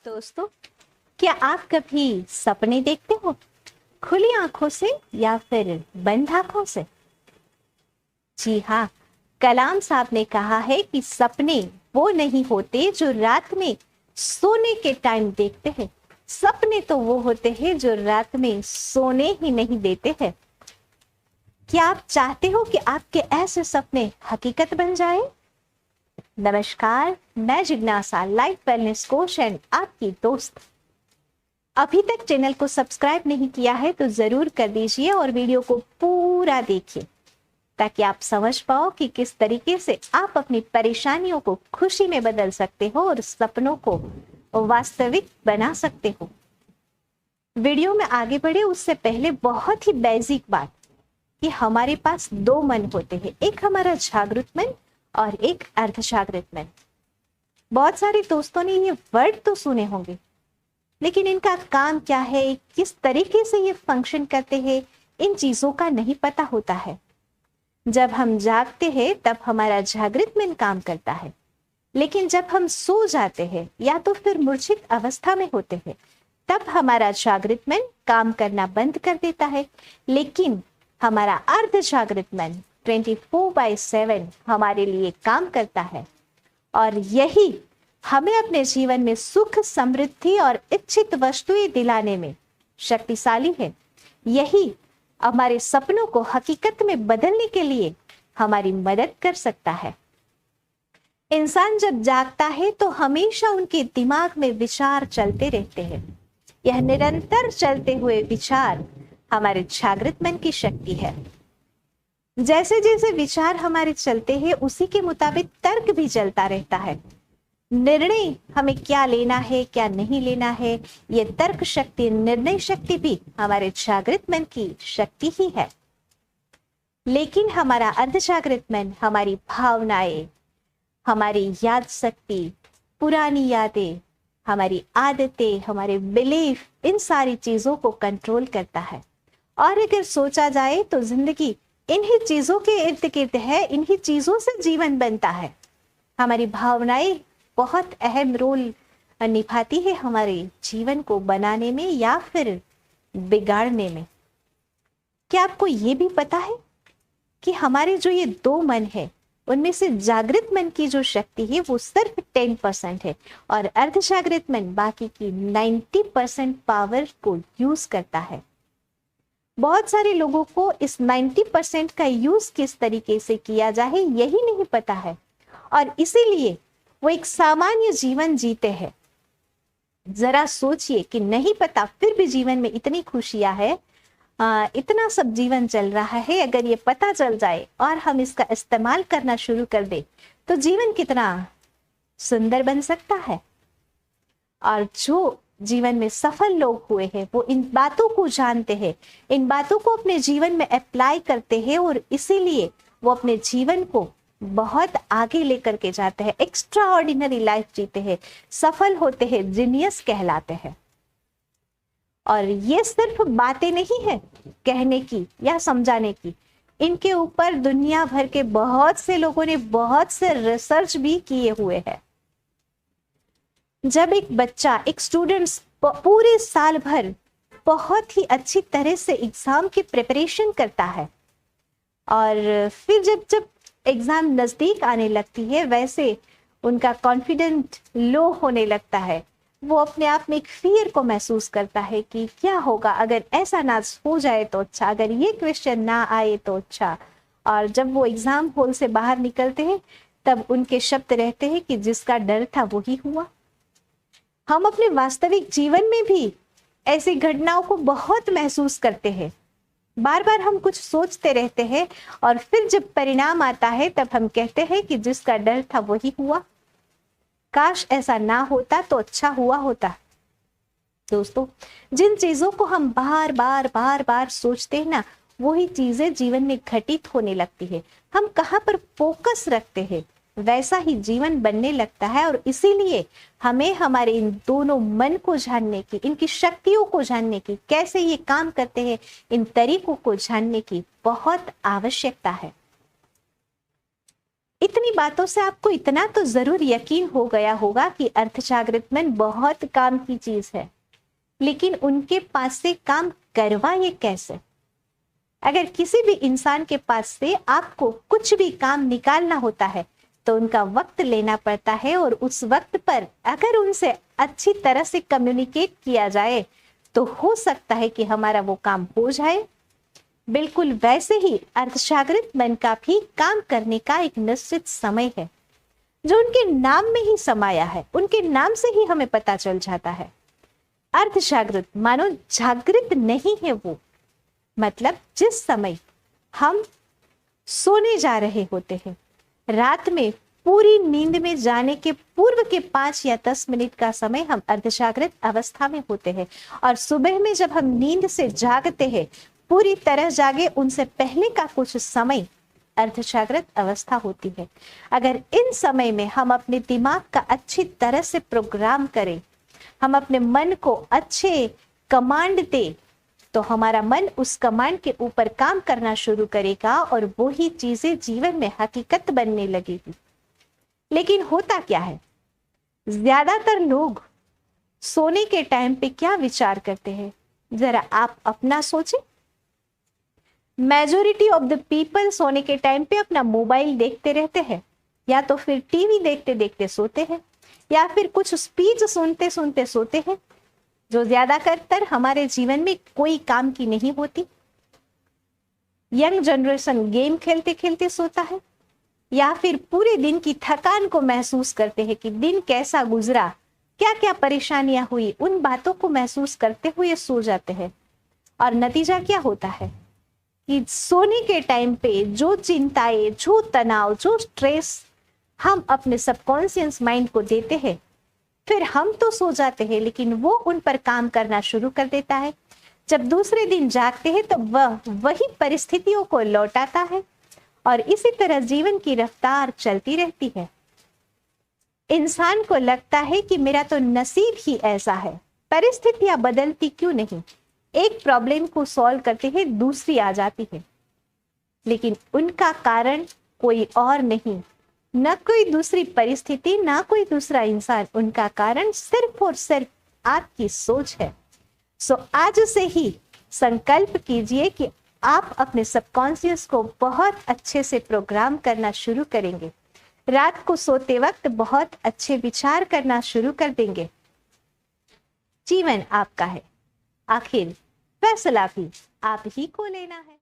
दोस्तों, क्या आप कभी सपने देखते हो? खुली आंखों से या फिर बंद आंखों से? जी हाँ, कलाम साहब ने कहा है कि सपने वो नहीं होते जो रात में सोने के टाइम देखते हैं। सपने तो वो होते हैं जो रात में सोने ही नहीं देते हैं। क्या आप चाहते हो कि आपके ऐसे सपने हकीकत बन जाए? नमस्कार, मैं जिज्ञासा, लाइफ वेलनेस कोच एंड आपकी दोस्त। अभी तक चैनल को सब्सक्राइब नहीं किया है तो जरूर कर दीजिए और वीडियो को पूरा देखिए ताकि आप समझ पाओ कि किस तरीके से आप अपनी परेशानियों को खुशी में बदल सकते हो और सपनों को वास्तविक बना सकते हो। वीडियो में आगे बढ़े उससे पहले बहुत ही बेसिक बात कि हमारे पास दो मन होते हैं, एक हमारा जागृत मन और एक अर्ध जागृत मन। बहुत सारे दोस्तों ने ये वर्ड तो सुने होंगे, लेकिन इनका काम क्या है, किस तरीके से ये फंक्शन करते हैं, इन चीजों का नहीं पता होता है। जब हम जागते हैं तब हमारा जागृत मन काम करता है, लेकिन जब हम सो जाते हैं या तो फिर मूर्छित अवस्था में होते हैं तब हमारा जागृत मन काम करना बंद कर देता है। लेकिन हमारा अर्ध जागृत मन 24/7 हमारे लिए काम करता है और यही हमें अपने जीवन में सुख, समृद्धि और इच्छित वस्तुएं दिलाने में शक्तिशाली है। यही हमारे सपनों को हकीकत में बदलने के लिए हमारी मदद कर सकता है। इंसान जब जागता है तो हमेशा उनके दिमाग में विचार चलते रहते हैं। यह निरंतर चलते हुए विचार हमारे जागृत मन की शक्ति है। जैसे जैसे विचार हमारे चलते हैं उसी के मुताबिक तर्क भी चलता रहता है। निर्णय हमें क्या लेना है, क्या नहीं लेना है, ये तर्क शक्ति, निर्णय शक्ति भी हमारे जागृत मन की शक्ति ही है। लेकिन हमारा अर्ध जागृत मन हमारी भावनाएं, हमारी याद शक्ति, पुरानी यादें, हमारी आदतें, हमारे बिलीफ, इन सारी चीजों को कंट्रोल करता है। और अगर सोचा जाए तो जिंदगी इन्हीं चीजों के इर्द गिर्द है, इन्हीं चीजों से जीवन बनता है। हमारी भावनाएं बहुत अहम रोल निभाती है हमारे जीवन को बनाने में या फिर बिगाड़ने में। क्या आपको ये भी पता है कि हमारे जो ये दो मन है उनमें से जागृत मन की जो शक्ति है वो सिर्फ 10% है और अर्ध जागृत मन बाकी की 90% पावर को यूज करता है। बहुत सारे लोगों को इस 90% का यूज किस तरीके से किया जाए यही नहीं पता है और इसीलिए वो एक सामान्य जीवन जीते हैं। जरा सोचिए कि नहीं पता फिर भी जीवन में इतनी खुशियां है, इतना सब जीवन चल रहा है। अगर ये पता चल जाए और हम इसका इस्तेमाल करना शुरू कर दे तो जीवन कितना सुंदर बन सकता है। और जो जीवन में सफल लोग हुए हैं वो इन बातों को जानते हैं, इन बातों को अपने जीवन में अप्लाई करते हैं और इसीलिए वो अपने जीवन को बहुत आगे लेकर के जाते हैं, एक्स्ट्रा ऑर्डिनरी लाइफ जीते हैं, सफल होते हैं, जीनियस कहलाते हैं। और ये सिर्फ बातें नहीं है कहने की या समझाने की, इनके ऊपर दुनिया भर के बहुत से लोगों ने बहुत से रिसर्च भी किए हुए हैं। जब एक बच्चा, एक स्टूडेंट्स पूरे साल भर बहुत ही अच्छी तरह से एग्जाम की प्रिपरेशन करता है और फिर जब जब एग्जाम नजदीक आने लगती है वैसे उनका कॉन्फिडेंट लो होने लगता है। वो अपने आप में एक फियर को महसूस करता है कि क्या होगा अगर ऐसा ना हो जाए तो अच्छा, अगर ये क्वेश्चन ना आए तो अच्छा। और जब वो एग्जाम हॉल से बाहर निकलते हैं तब उनके शब्द रहते हैं कि जिसका डर था वही हुआ। हम अपने वास्तविक जीवन में भी ऐसी घटनाओं को बहुत महसूस करते हैं। बार बार हम कुछ सोचते रहते हैं और फिर जब परिणाम आता है तब हम कहते हैं कि जिसका डर था वही हुआ, काश ऐसा ना होता तो अच्छा हुआ होता। दोस्तों, जिन चीजों को हम बार बार बार बार सोचते हैं ना, वही चीजें जीवन में घटित होने लगती है। हम कहाँ पर फोकस रखते हैं वैसा ही जीवन बनने लगता है और इसीलिए हमें हमारे इन दोनों मन को जानने की, इनकी शक्तियों को जानने की, कैसे ये काम करते हैं, इन तरीकों को जानने की बहुत आवश्यकता है। इतनी बातों से आपको इतना तो जरूर यकीन हो गया होगा कि अर्धजागृत मन बहुत काम की चीज है, लेकिन उनके पास से काम करवाए कैसे? अगर किसी भी इंसान के पास से आपको कुछ भी काम निकालना होता है तो उनका वक्त लेना पड़ता है, और उस वक्त पर अगर उनसे अच्छी तरह से कम्युनिकेट किया जाए तो हो सकता है कि हमारा वो काम हो जाए। बिल्कुल वैसे ही अर्धजागृत मन का भी काम करने का एक निश्चित समय है, जो उनके नाम में ही समाया है, उनके नाम से ही हमें पता चल जाता है। अर्धजागृत मानो जागृत नहीं है वो, मतलब जिस समय हम सोने जा रहे होते हैं, रात में पूरी नींद में जाने के पूर्व के 5 या 10 मिनट का समय हम अर्धजागृत अवस्था में होते हैं, और सुबह में जब हम नींद से जागते हैं, पूरी तरह जागे उनसे पहले का कुछ समय अर्धजागृत अवस्था होती है। अगर इन समय में हम अपने दिमाग का अच्छी तरह से प्रोग्राम करें, हम अपने मन को अच्छे कमांड दे, तो हमारा मन उस कमांड के ऊपर काम करना शुरू करेगा और वो ही चीजें जीवन में हकीकत बनने लगेगी। लेकिन होता क्या है, ज्यादातर लोग सोने के टाइम पे क्या विचार करते हैं, जरा आप अपना सोचें। मेजोरिटी ऑफ द पीपल सोने के टाइम पे अपना मोबाइल देखते रहते हैं, या तो फिर टीवी देखते देखते सोते हैं, या फिर कुछ स्पीच सुनते सुनते सोते हैं, जो ज्यादातर हमारे जीवन में कोई काम की नहीं होती। यंग जनरेशन गेम खेलते खेलते सोता है, या फिर पूरे दिन की थकान को महसूस करते हैं कि दिन कैसा गुजरा, क्या क्या परेशानियां हुई, उन बातों को महसूस करते हुए सो जाते हैं। और नतीजा क्या होता है कि सोने के टाइम पे जो चिंताएं, जो तनाव, जो स्ट्रेस हम अपने सबकॉन्शियस माइंड को देते हैं, फिर हम तो सो जाते हैं लेकिन वो उन पर काम करना शुरू कर देता है। जब दूसरे दिन जागते हैं तो वह वही परिस्थितियों को लौटाता है, और इसी तरह जीवन की रफ्तार चलती रहती है। इंसान को लगता है कि मेरा तो नसीब ही ऐसा है, परिस्थितियां बदलती क्यों नहीं, एक प्रॉब्लम को सॉल्व करते हैं दूसरी आ जाती है। लेकिन उनका कारण कोई और नहीं, न कोई दूसरी परिस्थिति, ना कोई दूसरा इंसान, उनका कारण सिर्फ और सिर्फ आपकी सोच है। सो आज से ही संकल्प कीजिए कि आप अपने सबकॉन्शियस को बहुत अच्छे से प्रोग्राम करना शुरू करेंगे, रात को सोते वक्त बहुत अच्छे विचार करना शुरू कर देंगे। जीवन आपका है, आखिर फैसला भी आप ही को लेना है।